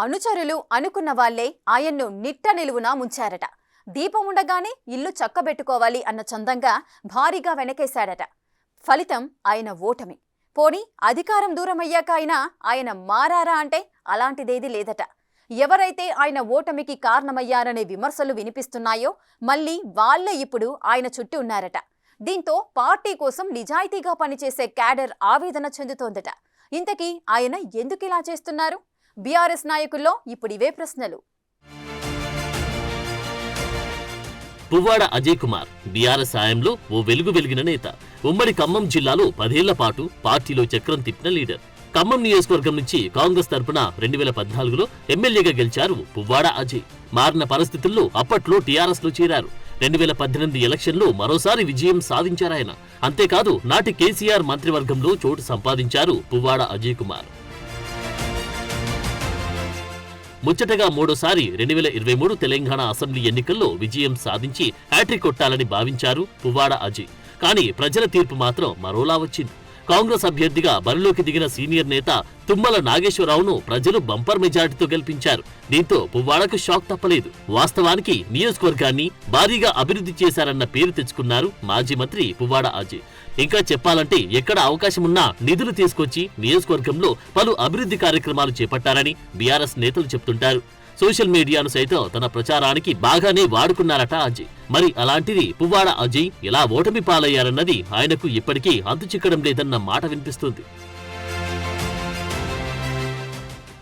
అనుచరులు అనుకున్న వాళ్లే ఆయన్ను నిట్ట నిలువునా ముంచారట. దీపం ఉండగానే ఇల్లు చక్కబెట్టుకోవాలి అన్న చందంగా భారీగా వెనకేశాడట. ఫలితం ఆయన ఓటమి. పోనీ అధికారం దూరమయ్యాక అయినా ఆయన మారారా అంటే అలాంటిదేదీ లేదట. ఎవరైతే ఆయన ఓటమికి కారణమయ్యారనే విమర్శలు వినిపిస్తున్నాయో మళ్ళీ వాళ్లే ఇప్పుడు ఆయన చుట్టూ ఉన్నారట. దీంతో పార్టీ కోసం నిజాయితీగా పనిచేసే క్యాడర్ ఆవేదన చెందుతోందట. ఇంతకీ ఆయన ఎందుకిలా చేస్తున్నారు? బీఆర్ఎస్ నాయకుల్లో ఇప్పుడు ఇవే ప్రశ్నలు. పువ్వాడ అజయ్ కుమార్ బీఆర్ఎస్ హయాంలో ఓ వెలుగు వెలిగిన నేత. ఉమ్మడి ఖమ్మం జిల్లాలో 10 ఏళ్ల పాటు పార్టీలో చక్రం తిప్పిన లీడర్. ఖమ్మం నియోజకవర్గం నుంచి కాంగ్రెస్ తరపున 2014లో ఎమ్మెల్యేగా గెలిచారు పువ్వాడ అజయ్. మారిన పరిస్థితుల్లో అప్పట్లో టీఆర్ఎస్ లో చేరారు. 2018 ఎలక్షన్లో మరోసారి విజయం సాధించారాయన. అంతేకాదు నాటి కేసీఆర్ మంత్రివర్గంలో చోటు సంపాదించారు పువ్వాడ అజయ్ కుమార్. ముచ్చటగా మూడోసారి 2023 తెలంగాణ అసెంబ్లీ ఎన్నికల్లో విజయం సాధించి హ్యాట్రిక్ కొట్టాలని భావించారు పువ్వాడ అజయ్. కానీ ప్రజల తీర్పు మాత్రం మరోలా వచ్చింది. కాంగ్రెస్ అభ్యర్థిగా బరిలోకి దిగిన సీనియర్ నేత తుమ్మల నాగేశ్వరరావును ప్రజలు బంపర్ మెజార్టీతో గెలిపించారు. దీంతో పువ్వాడకు షాక్ తప్పలేదు. వాస్తవానికి నియోజకవర్గాన్ని భారీగా అభివృద్ధి చేశారన్న పేరు తెచ్చుకున్నారు మాజీ మంత్రి పువ్వాడ అజయ్. ఇంకా చెప్పాలంటే ఎక్కడ అవకాశమున్నా నిధులు తీసుకొచ్చి నియోజకవర్గంలో పలు అభివృద్ధి కార్యక్రమాలు చేపట్టారని బీఆర్ఎస్ నేతలు చెప్తుంటారు. సోషల్ మీడియాను సైతం తన ప్రచారానికి బాగానే వాడుకున్నారట అజయ్. మరి అలాంటిది పువ్వాడ అజయ్ ఎలా ఓటమి పాలయ్యారన్నది ఆయనకు ఇప్పటికీ అంతు చిక్కడం లేదన్న మాట వినిపిస్తుంది.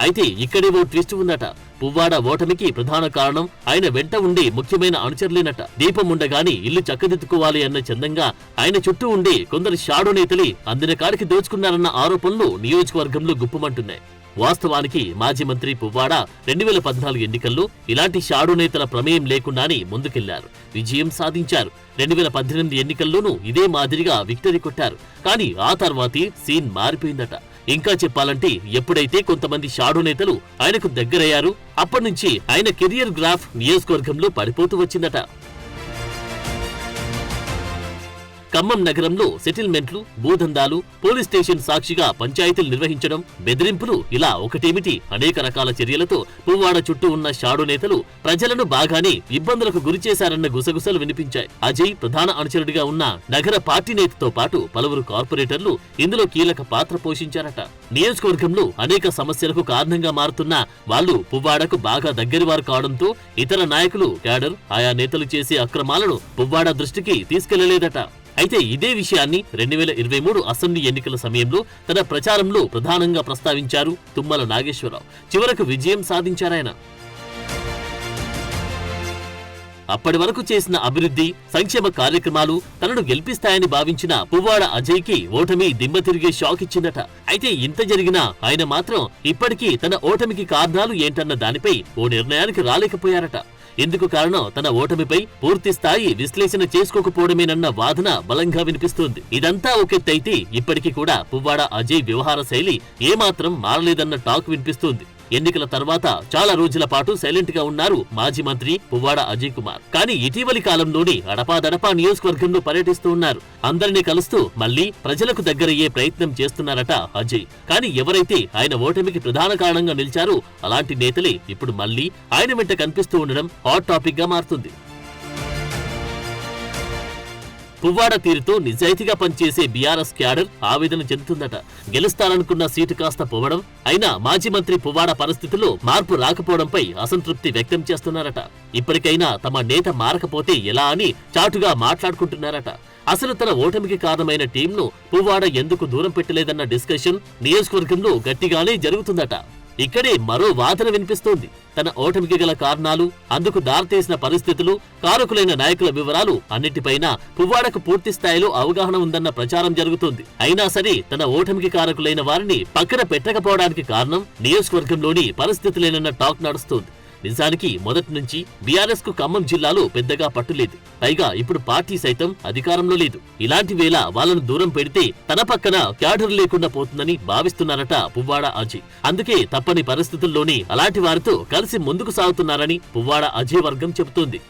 అయితే ఇక్కడే ఓ ట్విస్ట్ ఉందట. పువ్వాడ ఓటమికి ప్రధాన కారణం ఆయన వెంట ఉండే ముఖ్యమైన అనుచరులేనట. దీపం ఉండగానే ఇల్లు చక్కదిద్దుకోవాలి అన్న చందంగా ఆయన చుట్టూ ఉండే కొందరు షాడో నేతలే అందిన కాడికి దోచుకున్నారన్న ఆరోపణలు నియోజకవర్గంలో గుప్పుమంటున్నాయి. వాస్తవానికి మాజీ మంత్రి పువ్వాడ 2014 ఎన్నికల్లో ఇలాంటి షాడో నేతల ప్రమేయం లేకుండానే ముందుకెళ్లారు. విజయం సాధించారు. 2018 ఎన్నికల్లోనూ ఇదే మాదిరిగా విక్టరీ కొట్టారు. కానీ ఆ తర్వాతే సీన్ మారిపోయిందట. ఇంకా చెప్పాలంటే ఎప్పుడైతే కొంతమంది షాడో నేతలు ఆయనకు దగ్గరయ్యారు అప్పటినుంచి ఆయన కెరియర్ గ్రాఫ్ నియోజకవర్గంలో పడిపోతూ వచ్చిందట. ఖమ్మం నగరంలో సెటిల్మెంట్లు, భూదందాలు, పోలీస్ స్టేషన్ సాక్షిగా పంచాయతీలు నిర్వహించడం, బెదిరింపులు ఇలా ఒకటేమిటి అనేక రకాల చర్యలతో పువ్వాడ చుట్టూ ఉన్న షాడో నేతలు ప్రజలను బాగానే ఇబ్బందులకు గురిచేశారన్న గుసగుసలు వినిపించాయి. అజయ్ ప్రధాన అనుచరుడిగా ఉన్న నగర పార్టీ నేతతో పాటు పలువురు కార్పొరేటర్లు ఇందులో కీలక పాత్ర పోషించారట. నియోజకవర్గంలో అనేక సమస్యలకు కారణంగా మారుతున్న వాళ్లు పువ్వాడకు బాగా దగ్గరివారు కావడంతో ఇతర నాయకులు, క్యాడర్ ఆయా నేతలు చేసే అక్రమాలను పువ్వాడ దృష్టికి తీసుకెళ్లలేదట. అయితే ఇదే విషయాన్ని 2023 అసెంబ్లీ ఎన్నికల సమయంలో తన ప్రచారంలో ప్రధానంగా ప్రస్తావించారు తుమ్మల నాగేశ్వరరావు. చివరకు విజయం సాధించారాయన. అప్పటి వరకు చేసిన అభివృద్ధి, సంక్షేమ కార్యక్రమాలు తనను గెలిపిస్తాయని భావించిన పువ్వాడ అజయ్కి ఓటమి దిమ్మ తిరిగే షాక్ ఇచ్చిందట. అయితే ఇంత జరిగినా ఆయన మాత్రం ఇప్పటికీ తన ఓటమికి కారణాలు ఏంటన్న దానిపై ఓ నిర్ణయానికి రాలేకపోయారట. ఎందుకు కారణం తన ఓటమిపై పూర్తి స్థాయి విశ్లేషణ చేసుకోకపోవడమేనన్న వాదన బలంగా వినిపిస్తోంది. ఇదంతా ఒకెత్తైతే ఇప్పటికీ కూడా పువ్వాడ అజయ్ వ్యవహార శైలి ఏమాత్రం మారలేదన్న టాక్ వినిపిస్తోంది. ఎన్నికల తర్వాత చాలా రోజుల పాటు సైలెంట్ గా ఉన్నారు మాజీ మంత్రి పువ్వాడ అజయ్ కుమార్. కానీ ఇటీవలి కాలంలోనే అడపాదడపా నియోజకవర్గంలో పర్యటిస్తూ ఉన్నారు. అందరినీ కలుస్తూ మళ్లీ ప్రజలకు దగ్గరయ్యే ప్రయత్నం చేస్తున్నారట అజయ్. కానీ ఎవరైతే ఆయన ఓటమికి ప్రధాన కారణంగా నిలిచారో అలాంటి నేతలే ఇప్పుడు మళ్లీ ఆయన వెంట కనిపిస్తూ ఉండడం హాట్ టాపిక్ గా మారుతుంది. పువ్వాడ తీరుతో నిజాయితీగా పనిచేసే బీఆర్ఎస్ క్యాడర్ ఆవేదన చెందుతుందట. గెలుస్తారనుకున్న సీటు కాస్త పోవడం, అయినా మాజీ మంత్రి పువ్వాడ పరిస్థితుల్లో మార్పు రాకపోవడంపై అసంతృప్తి వ్యక్తం చేస్తున్నారట. ఇప్పటికైనా తమ నేత మారకపోతే ఎలా అని చాటుగా మాట్లాడుకుంటున్నారట. అసలు తన ఓటమికి కారణమైన టీంను పువ్వాడ ఎందుకు దూరం పెట్టలేదన్న డిస్కషన్ నియోజకవర్గంలో గట్టిగానే జరుగుతుందట. ఇక్కడే మరో వాదన వినిపిస్తోంది. తన ఓటమికి గల కారణాలు, అందుకు దారితీసిన పరిస్థితులు, కారకులైన నాయకుల వివరాలు అన్నిటిపైన పువ్వాడకు పూర్తి స్థాయిలో అవగాహన ఉందన్న ప్రచారం జరుగుతోంది. అయినా సరే తన ఓటమికి కారకులైన వారిని పక్కన పెట్టకపోవడానికి కారణం నియోజకవర్గంలోని పరిస్థితులేనన్న టాక్ నడుస్తోంది. నిజానికి మొదటి నుంచి బీఆర్ఎస్ కు ఖమ్మం జిల్లాలో పెద్దగా పట్టులేదు. పైగా ఇప్పుడు పార్టీ సైతం అధికారంలో లేదు. ఇలాంటి వేళ వాళ్లను దూరం పెడితే తన పక్కన క్యాడర్ లేకుండా పోతుందని భావిస్తున్నారట పువ్వాడ అజయ్. అందుకే తప్పని పరిస్థితుల్లోనే అలాంటి వారితో కలిసి ముందుకు సాగుతున్నారని పువ్వాడ అజయ్ వర్గం చెబుతోంది.